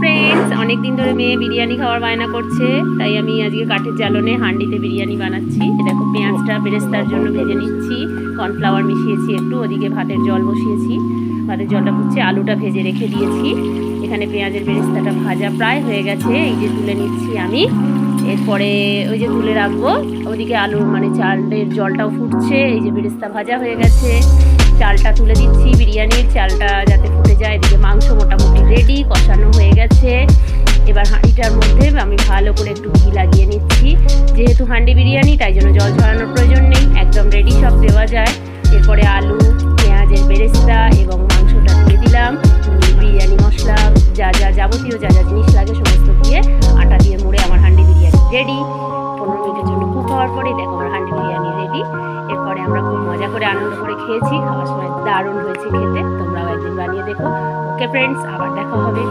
Friends, অনেক দিন ধরে মেয়ে বিরিয়ানি খাওয়ার বায়না করছে, তাই আমি আজকে কাঠের জ্বালনে হাঁডিতে বিরিয়ানি বানাচ্ছি। দেখো, পেঁয়াজটা বেরেস্তার জন্য ভেজে নিচ্ছি, কর্নফ্লাওয়ার মিশিয়েছি একটু, ওদিকে ভাতের জল বসিয়েছি, ভাতের জলটা ফুটছে, আলুটা ভেজে রেখে দিয়েছি। এখানে পেঁয়াজের বেরেস্তাটা ভাজা প্রায় হয়ে গেছে, এই যে তুলে নিচ্ছি আমি। এরপরে ওই যে তুলে রাখবো, ওদিকে আলুর চালের জলটাও ফুটছে, এই যে বেরেস্তা ভাজা হয়ে গেছে। চালটা তুলে দিচ্ছি, বিরিয়ানির চালটা যাতে ফুটে যায়। এদিকে মাংস মোটামুটি রেডি, কষানো হয়ে গেছে। এবার হাঁড়িটার মধ্যে আমি ভালো করে একটু ঘি লাগিয়ে নিচ্ছি, যেহেতু হাঁড়ি বিরিয়ানি তাই জন্য জল ঝরানোর প্রয়োজন নেই, একদম রেডি, সব দেওয়া যায়। এরপরে আলু, পেঁয়াজের বেরেস্তা এবং মাংসটা দিয়ে দিলাম, বিরিয়ানি মশলা, যাবতীয় যা জিনিস লাগে সমস্ত দিয়ে আটা দিয়ে মুড়ে আমার হাঁড়ি বিরিয়ানি রেডি। 15 মিনিটের জন্য কুক হওয়ার পরে দেখো আমার হাঁড়ি বিরিয়ানি রেডি। এরপরে আমরা খুব মজা করে আনন্দ করে খেয়েছি, খাওয়ার সময় দারুণ হয়েছে খেতে। তোমরাও একদিন বানিয়ে দেখো। ওকে ফ্রেন্ডস, আবার দেখা হবে।